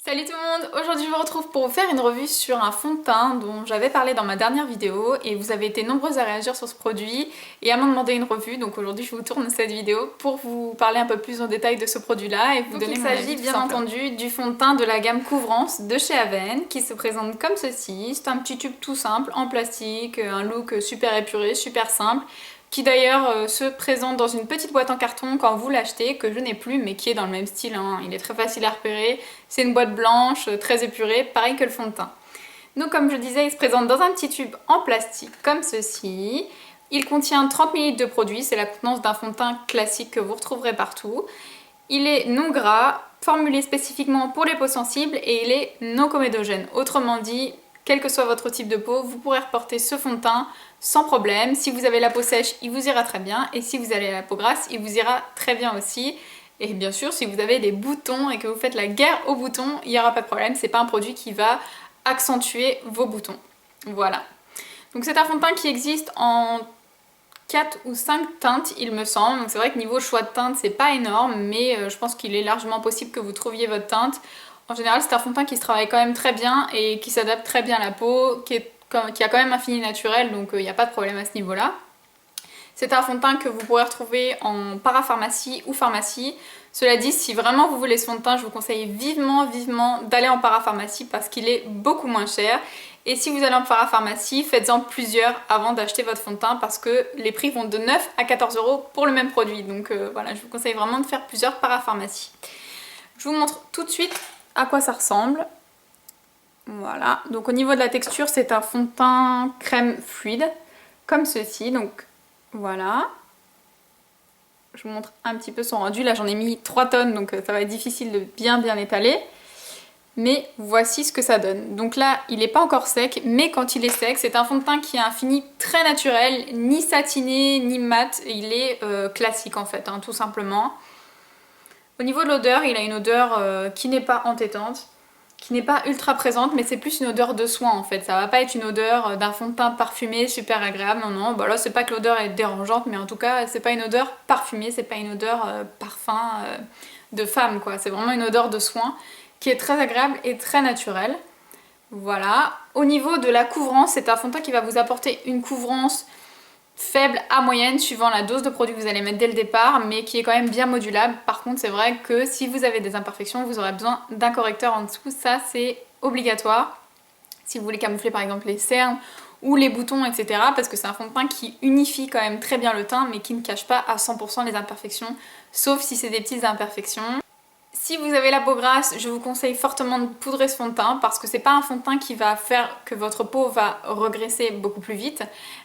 Salut tout le monde! Aujourd'hui je vous retrouve pour vous faire une revue sur un fond de teint dont j'avais parlé dans ma dernière vidéo et vous avez été nombreuses à réagir sur ce produit et à m'en demander une revue, donc aujourd'hui je vous tourne cette vidéo pour vous parler un peu plus en détail de ce produit là et vous donner mon avis. Il s'agit bien entendu du fond de teint de la gamme Couvrance de chez Avène qui se présente comme ceci. C'est un petit tube tout simple en plastique, un look super épuré, super simple, qui d'ailleurs se présente dans une petite boîte en carton quand vous l'achetez, que je n'ai plus mais qui est dans le même style, hein. Il est très facile à repérer, c'est une boîte blanche, très épurée, pareil que le fond de teint. Donc comme je disais, il se présente dans un petit tube en plastique comme ceci. Il contient 30 ml de produit, c'est la contenance d'un fond de teint classique que vous retrouverez partout. Il est non gras, formulé spécifiquement pour les peaux sensibles et il est non comédogène. Autrement dit, quel que soit votre type de peau, vous pourrez reporter ce fond de teint sans problème. Si vous avez la peau sèche, il vous ira très bien. Et si vous avez la peau grasse, il vous ira très bien aussi. Et bien sûr, si vous avez des boutons et que vous faites la guerre aux boutons, il n'y aura pas de problème. C'est pas un produit qui va accentuer vos boutons. Voilà. Donc c'est un fond de teint qui existe en 4 ou 5 teintes il me semble, donc c'est vrai que niveau choix de teinte c'est pas énorme mais je pense qu'il est largement possible que vous trouviez votre teinte. En général c'est un fond de teint qui se travaille quand même très bien et qui s'adapte très bien à la peau, qui a quand même un fini naturel, donc il n'y a pas de problème à ce niveau là. C'est un fond de teint que vous pourrez retrouver en parapharmacie ou pharmacie. Cela dit, si vraiment vous voulez ce fond de teint, je vous conseille vivement d'aller en parapharmacie parce qu'il est beaucoup moins cher. Et si vous allez en parapharmacie, faites-en plusieurs avant d'acheter votre fond de teint parce que les prix vont de 9 à 14 € pour le même produit. Donc voilà, je vous conseille vraiment de faire plusieurs parapharmacies. Je vous montre tout de suite à quoi ça ressemble. Voilà, donc au niveau de la texture, c'est un fond de teint crème fluide, comme ceci. Donc voilà. Je vous montre un petit peu son rendu. Là j'en ai mis 3 tonnes donc ça va être difficile de bien étaler. Mais voici ce que ça donne. Donc là il n'est pas encore sec, mais quand il est sec, c'est un fond de teint qui a un fini très naturel, ni satiné ni mat. Il est classique en fait, hein, tout simplement. Au niveau de l'odeur, il a une odeur qui n'est pas entêtante, qui n'est pas ultra présente, mais c'est plus une odeur de soin en fait. Ça va pas être une odeur d'un fond de teint parfumé super agréable, non. Bah là c'est pas que l'odeur est dérangeante, mais en tout cas c'est pas une odeur parfumée, c'est pas une odeur parfum de femme quoi. C'est vraiment une odeur de soin qui est très agréable et très naturelle. Voilà. Au niveau de la couvrance, c'est un fond de teint qui va vous apporter une couvrance faible à moyenne suivant la dose de produit que vous allez mettre dès le départ, mais qui est quand même bien modulable. Par contre c'est vrai que si vous avez des imperfections, vous aurez besoin d'un correcteur en dessous, ça c'est obligatoire si vous voulez camoufler par exemple les cernes ou les boutons, etc. parce que c'est un fond de teint qui unifie quand même très bien le teint mais qui ne cache pas à 100% les imperfections, sauf si c'est des petites imperfections. Si vous avez la peau grasse, je vous conseille fortement de poudrer ce fond de teint parce que c'est pas un fond de teint qui va faire que votre peau va regresser beaucoup plus vite,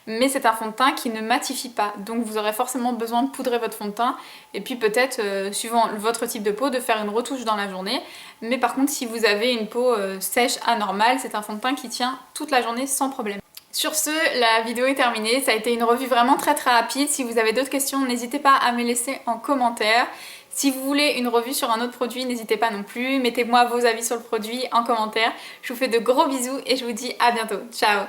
mais c'est un fond de teint qui ne matifie pas. Donc vous aurez forcément besoin de poudrer votre fond de teint et puis peut-être, suivant votre type de peau, de faire une retouche dans la journée. Mais par contre, si vous avez une peau sèche anormale, c'est un fond de teint qui tient toute la journée sans problème. Sur ce, la vidéo est terminée. Ça a été une revue vraiment très rapide. Si vous avez d'autres questions, n'hésitez pas à me laisser en commentaire. Si vous voulez une revue sur un autre produit, n'hésitez pas non plus. Mettez-moi vos avis sur le produit en commentaire. Je vous fais de gros bisous et je vous dis à bientôt. Ciao!